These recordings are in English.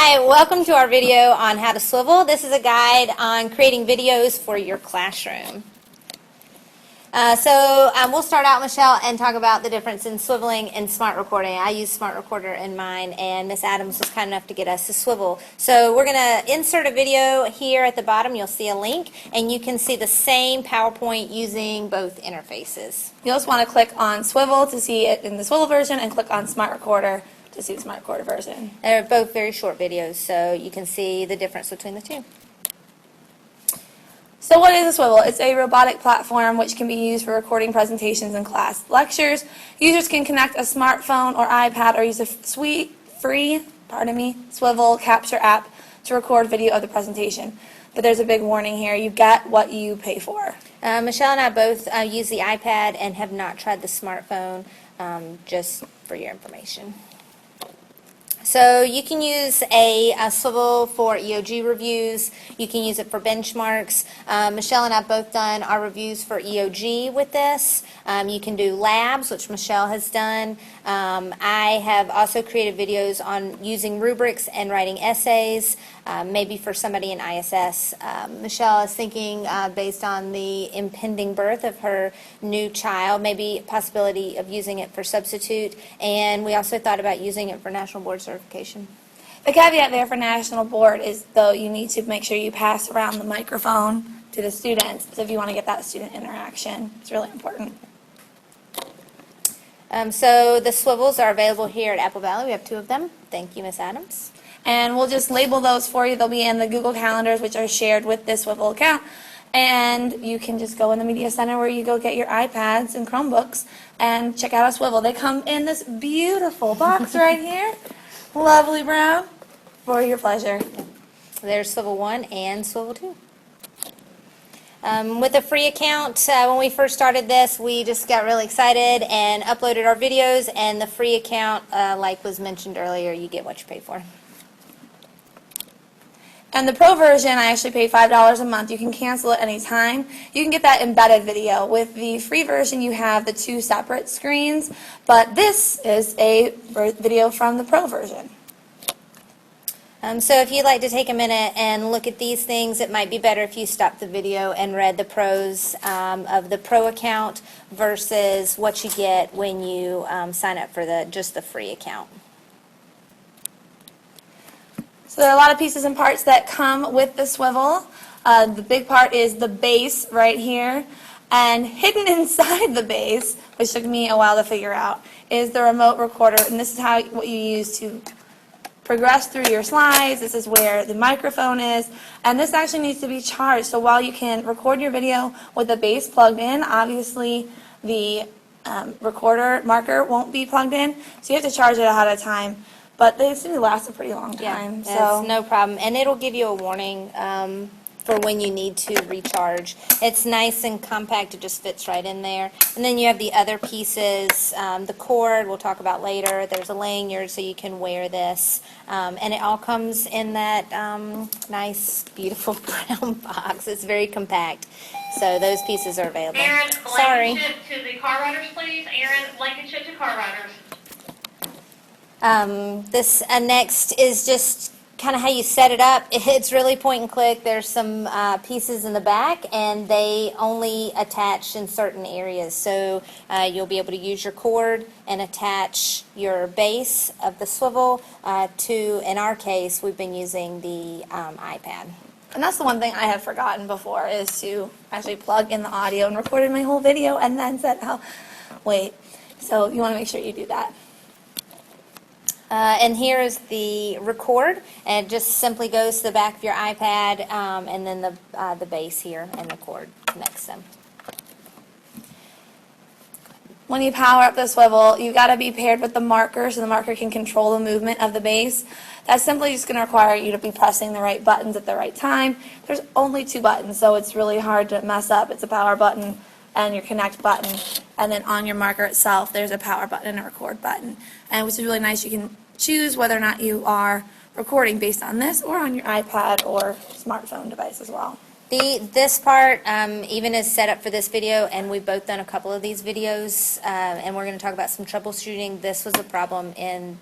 Hi, welcome to our video on how to swivel. This is a guide on creating videos for your classroom. We'll start out, Michelle, and talk about the difference in swiveling and smart recording. I use Smart Recorder in mine, and Miss Adams was kind enough to get us to swivel. So we're going to insert a video here at the bottom. You'll see a link, and you can see the same PowerPoint using both interfaces. You also want to click on Swivl to see it in the Swivl version, and click on Smart Recorder to see the Smart Recorder version. They're both very short videos, so you can see the difference between the two. So what is a Swivl? It's a robotic platform which can be used for recording presentations and class lectures. Users can connect a smartphone or iPad or use a free Swivl capture app to record video of the presentation. But there's a big warning here. You get what you pay for. Michelle and I both use the iPad and have not tried the smartphone, just for your information. So you can use a Swivl for EOG reviews. You can use it for benchmarks. Michelle and I have both done our reviews for EOG with this. You can do labs, which Michelle has done. I have also created videos on using rubrics and writing essays, maybe for somebody in ISS. Michelle is thinking, based on the impending birth of her new child, maybe a possibility of using it for substitute. And we also thought about using it for National Board certification. The caveat there for National Board is, though, you need to make sure you pass around the microphone to the students. So if you want to get that student interaction, it's really important. So the Swivls are available here at Apple Valley. We have 2 of them. Thank you, Miss Adams. And we'll just label those for you. They'll be in the Google Calendars, which are shared with this Swivl account. And you can just go in the Media Center where you go get your iPads and Chromebooks and check out a Swivl. They come in this beautiful box right here, lovely brown, for your pleasure. There's Swivl 1 and Swivl 2. With a free account, when we first started this, we just got really excited and uploaded our videos, and the free account, like was mentioned earlier, you get what you pay for. And the Pro version, I actually pay $5 a month. You can cancel it anytime. You can get that embedded video. With the free version, you have the 2 separate screens, but this is a video from the Pro version. So if you'd like to take a minute and look at these things, it might be better if you stopped the video and read the pros of the Pro account versus what you get when you sign up for just the free account. So there are a lot of pieces and parts that come with the Swivl. The big part is the base right here. And hidden inside the base, which took me a while to figure out, is the remote recorder. And this is what you use to progress through your slides. This is where the microphone is. And this actually needs to be charged. So while you can record your video with the base plugged in, obviously the recorder marker won't be plugged in. So you have to charge it ahead of time. But they seem to last a pretty long time. Yeah, so it's no problem. And it'll give you a warning for when you need to recharge. It's nice and compact. It just fits right in there. And then you have the other pieces, the cord we'll talk about later. There's a lanyard so you can wear this. And it all comes in that nice, beautiful brown box. It's very compact. So those pieces are available. Aaron, Sorry. blanket to the car riders, please. Aaron, blanket to car riders. This next is just kind of how you set it up. It's really point and click. There's some pieces in the back, and they only attach in certain areas. So you'll be able to use your cord and attach your base of the Swivl to, in our case, we've been using the iPad. And that's the one thing I have forgotten before, is to actually plug in the audio and recorded my whole video and then said, oh, wait. So you want to make sure you do that. And here is the record, and it just simply goes to the back of your iPad, and then the base here and the cord connects them. When you power up the Swivl, you've got to be paired with the marker so the marker can control the movement of the base. That's simply just going to require you to be pressing the right buttons at the right time. There's only 2 buttons, so it's really hard to mess up. It's a power button and your connect button, and then on your marker itself there's a power button and a record button, and which is really nice. You can choose whether or not you are recording based on this or on your iPad or smartphone device as well. This part even is set up for this video, and we've both done a couple of these videos, and we're going to talk about some troubleshooting. This was a problem in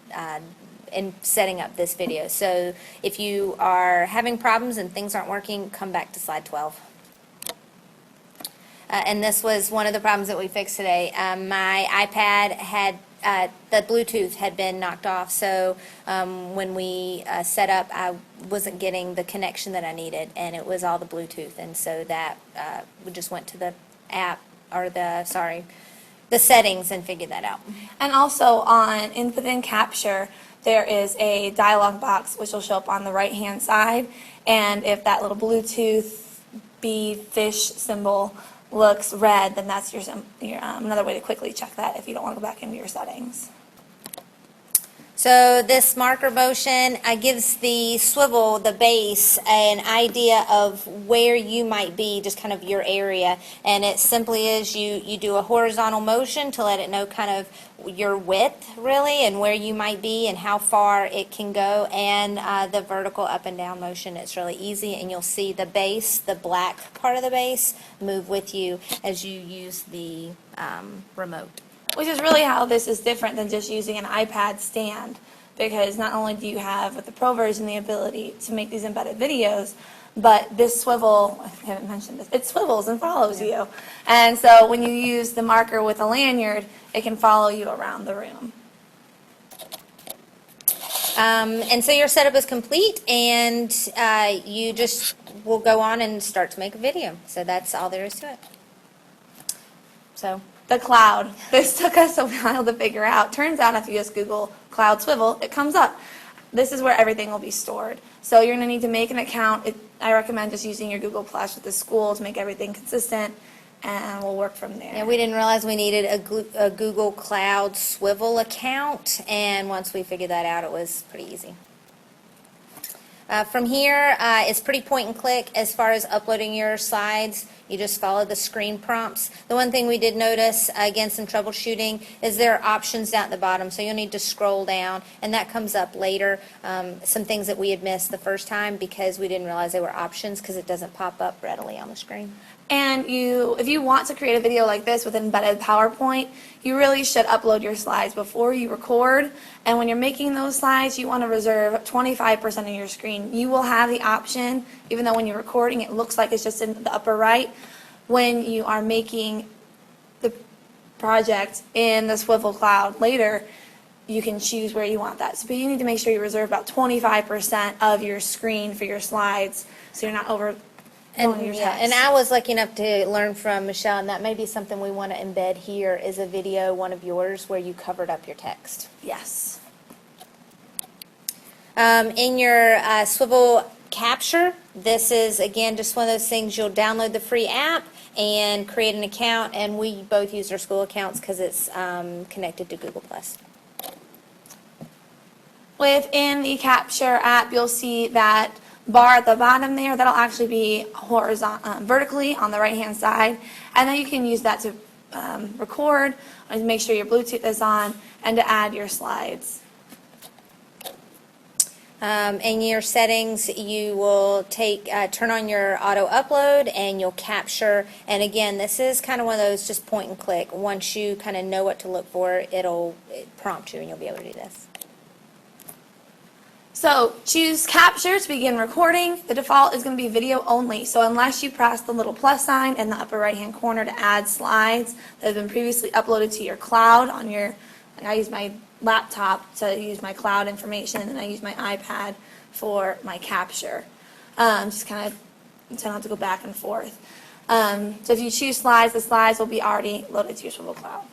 in setting up this video. So if you are having problems and things aren't working, come back to slide 12. And this was one of the problems that we fixed today. My iPad had, the Bluetooth had been knocked off, so when we set up, I wasn't getting the connection that I needed, and it was all the Bluetooth, and so that, we just went to the app, or the settings and figured that out. And also within Capture, there is a dialog box which will show up on the right-hand side, and if that little Bluetooth bee fish symbol looks red, then that's your another way to quickly check that if you don't want to go back into your settings. So this marker motion gives the swivel, the base, an idea of where you might be, just kind of your area. And it simply is you do a horizontal motion to let it know kind of your width, really, and where you might be and how far it can go, and the vertical up and down motion. It's really easy, and you'll see the base, the black part of the base, move with you as you use the remote. Which is really how this is different than just using an iPad stand, because not only do you have with the Pro version the ability to make these embedded videos, but this swivel, I haven't mentioned this, it swivels and follows you. And so when you use the marker with a lanyard, it can follow you around the room. And so your setup is complete, and you just will go on and start to make a video. So that's all there is to it. So. The cloud. This took us a while to figure out. Turns out if you just Google cloud swivel, it comes up. This is where everything will be stored. So you're going to need to make an account. I recommend just using your Google Plus with the school to make everything consistent, and we'll work from there. And we didn't realize we needed a Google Cloud Swivl account, and once we figured that out, it was pretty easy. From here, it's pretty point and click as far as uploading your slides. You just follow the screen prompts. The one thing we did notice, again, some troubleshooting, is there are options down at the bottom, so you'll need to scroll down, and that comes up later. Some things that we had missed the first time because we didn't realize they were options because it doesn't pop up readily on the screen. And if you want to create a video like this with embedded PowerPoint, you really should upload your slides before you record. And when you're making those slides, you want to reserve 25% of your screen. You will have the option, even though when you're recording it looks like it's just in the upper right, when you are making the project in the Swivl cloud later, you can choose where you want that. So you need to make sure you reserve about 25% of your screen for your slides so you're not over. And I was lucky enough to learn from Michelle, and that may be something we want to embed here is a video, one of yours, where you covered up your text. Yes. In your Swivl Capture, this is, again, just one of those things. You'll download the free app and create an account, and we both use our school accounts because it's connected to Google+. Within the Capture app, you'll see that bar at the bottom there. That'll actually be vertically on the right-hand side, and then you can use that to record, and make sure your Bluetooth is on, and to add your slides. In your settings, you will turn on your auto upload, and you'll capture. And again, this is kind of one of those just point and click. Once you kind of know what to look for, it'll prompt you, and you'll be able to do this. So choose Capture to begin recording. The default is going to be video only. So unless you press the little plus sign in the upper right-hand corner to add slides that have been previously uploaded to your cloud on your, and I use my laptop to use my cloud information, and I use my iPad for my Capture. Just kind of, so I don't have to go back and forth. So if you choose slides, the slides will be already loaded to your Swivl cloud.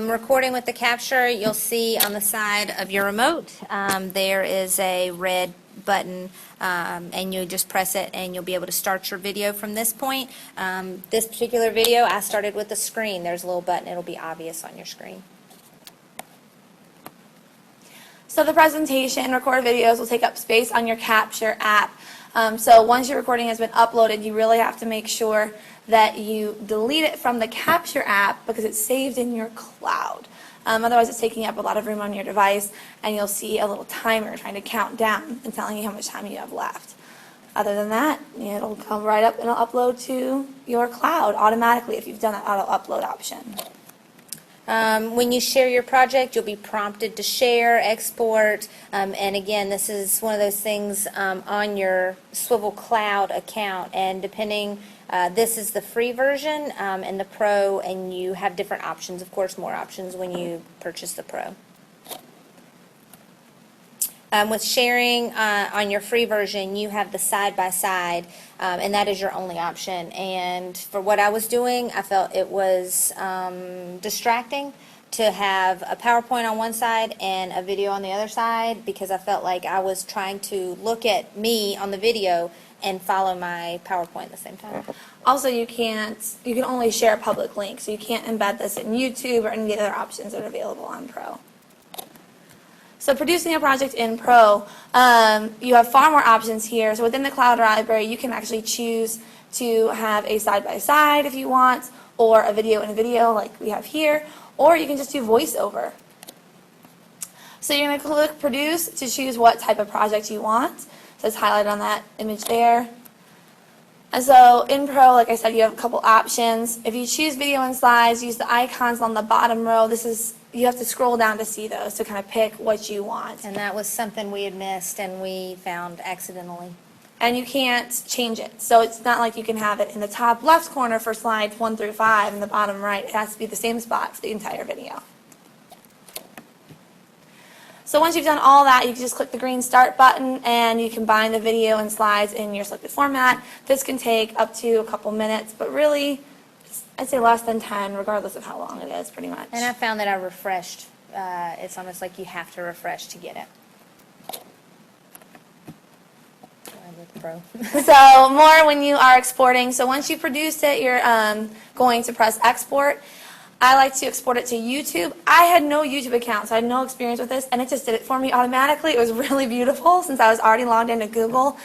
Recording with the Capture, you'll see on the side of your remote, there is a red button, and you just press it and you'll be able to start your video from this point. This particular video, I started with the screen. There's a little button. It'll be obvious on your screen. So the presentation, record videos will take up space on your Capture app. So once your recording has been uploaded, you really have to make sure that you delete it from the Capture app because it's saved in your cloud. Otherwise, it's taking up a lot of room on your device, and you'll see a little timer trying to count down and telling you how much time you have left. Other than that, it'll come right up and it'll upload to your cloud automatically if you've done that auto upload option. When you share your project, you'll be prompted to share, export, and again, this is one of those things on your Swivl Cloud account, and depending, this is the free version and the Pro, and you have different options, of course, more options when you purchase the Pro. With sharing on your free version, you have the side-by-side, and that is your only option. And for what I was doing, I felt it was distracting to have a PowerPoint on one side and a video on the other side, because I felt like I was trying to look at me on the video and follow my PowerPoint at the same time. Also, you can only share a public link, so you can't embed this in YouTube or any of the other options that are available on Pro. So producing a project in Pro, you have far more options here. So within the Cloud Library, you can actually choose to have a side-by-side if you want, or a video in a video like we have here, or you can just do voiceover. So you're going to click Produce to choose what type of project you want. So it's highlighted on that image there. And so in Pro, like I said, you have a couple options. If you choose Video and Slides, use the icons on the bottom row. You have to scroll down to see those to kind of pick what you want. And that was something we had missed and we found accidentally. And you can't change it. So it's not like you can have it in the top left corner for slides 1 through 5 and the bottom right. It has to be the same spot for the entire video. So once you've done all that, you can just click the green Start button and you combine the video and slides in your selected format. This can take up to a couple minutes, but really, I'd say less than 10, regardless of how long it is, pretty much. And I found that I refreshed. It's almost like you have to refresh to get it. Pro. So more when you are exporting. So once you produce it, you're going to press Export. I like to export it to YouTube. I had no YouTube account, so I had no experience with this, and it just did it for me automatically. It was really beautiful since I was already logged into Google.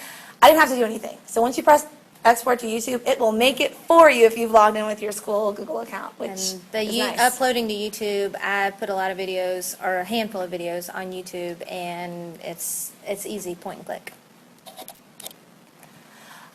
I didn't have to do anything. So once you press Export to YouTube, it will make it for you if you've logged in with your school Google account, which is nice. Uploading to YouTube, I put a lot of videos, or a handful of videos on YouTube, and it's easy, point and click.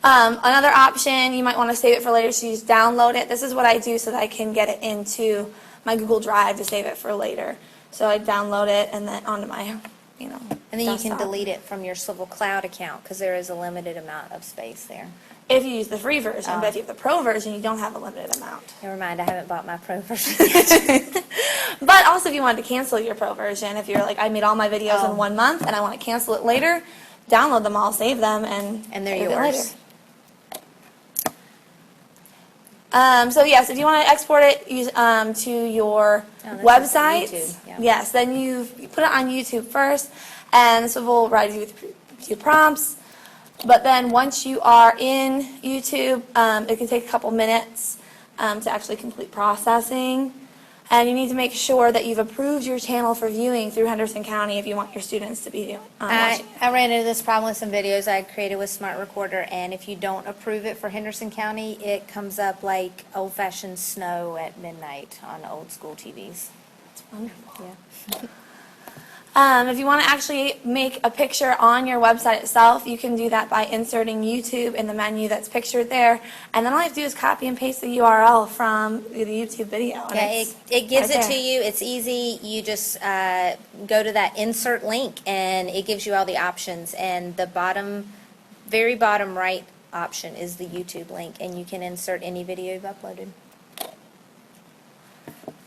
Another option, you might want to save it for later, so you just download it. This is what I do so that I can get it into my Google Drive to save it for later. So I download it and then onto my, And then desktop. you can delete it from your Swivl Cloud account, because there is a limited amount of space there. If you use the free version, but if you have the Pro version, you don't have a limited amount. Never mind, I haven't bought my Pro version yet. But also if you wanted to cancel your Pro version, if you're like, I made all my videos in 1 month and I want to cancel it later, download them all, save them, and they're save it yours. later. So yes, if you want to export it to your website, YouTube, yeah. yes, then you put it on YouTube first, and Swivl will provide you with a few prompts. But then once you are in YouTube, it can take a couple minutes to actually complete processing. And you need to make sure that you've approved your channel for viewing through Henderson County if you want your students to be watching. I ran into this problem with some videos I created with Smart Recorder, and if you don't approve it for Henderson County, it comes up like old-fashioned snow at midnight on old school TVs. It's wonderful. Yeah. If you want to actually make a picture on your website itself, you can do that by inserting YouTube in the menu that's pictured there. And then all you have to do is copy and paste the URL from the YouTube video. Yeah, it gives right it to there. you. It's easy. You just go to that insert link, and it gives you all the options. And the very bottom right option is the YouTube link, and you can insert any video you've uploaded.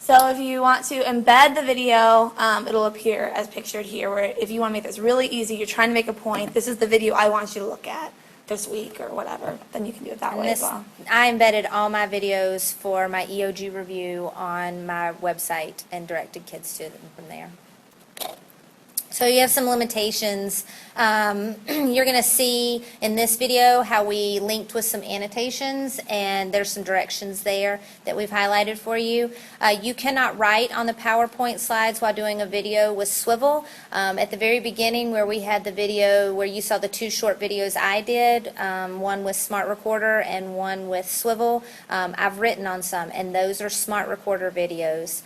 So if you want to embed the video, it'll appear as pictured here, where if you want to make this really easy, you're trying to make a point, this is the video I want you to look at this week or whatever, then you can do it that way as well. I embedded all my videos for my EOG review on my website and directed kids to them from there. So you have some limitations. You're going to see in this video how we linked with some annotations, and there's some directions there that we've highlighted for you. You cannot write on the PowerPoint slides while doing a video with Swivl. At the very beginning where we had the video where you saw the 2 short videos I did, one with Smart Recorder and one with Swivl, I've written on some, and those are Smart Recorder videos.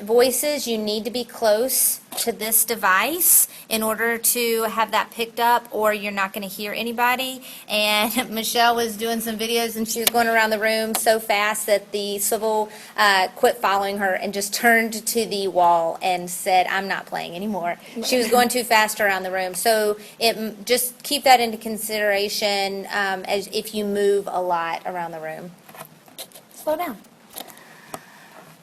Voices, you need to be close to this device in order to have that picked up, or you're not going to hear anybody. And Michelle was doing some videos, and she was going around the room so fast that the Swivl quit following her and just turned to the wall and said, "I'm not playing anymore." She was going too fast around the room. So just keep that into consideration as if you move a lot around the room. Slow down.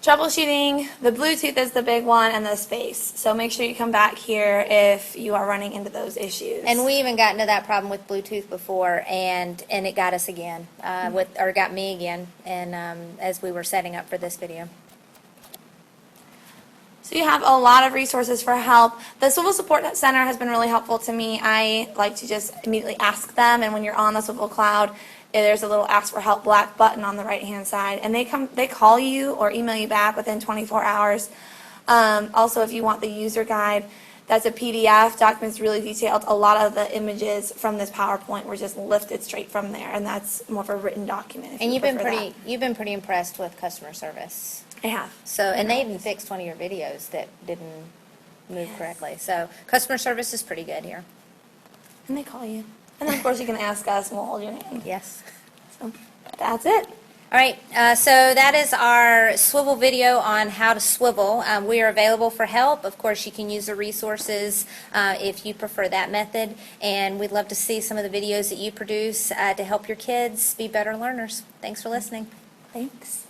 Troubleshooting, the Bluetooth is the big one, and the space. So make sure you come back here if you are running into those issues. And we even got into that problem with Bluetooth before, and it got us again, got me again, and as we were setting up for this video. So you have a lot of resources for help. The Swivl Support Center has been really helpful to me. I like to just immediately ask them, and when you're on the Swivl Cloud, there's a little ask for help black button on the right hand side, and they call you or email you back within 24 hours. Also, if you want the user guide, that's a PDF. Documents really detailed. A lot of the images from this PowerPoint were just lifted straight from there, and that's more of a written document. And you've been pretty impressed with customer service. I have. So, and they even fixed one of your videos that didn't move correctly. So, customer service is pretty good here. And they call you. And then, of course, you can ask us, and we'll hold your hand. Yes. So that's it. All right, so that is our Swivl video on how to swivel. We are available for help. Of course, you can use the resources if you prefer that method. And we'd love to see some of the videos that you produce to help your kids be better learners. Thanks for listening. Thanks.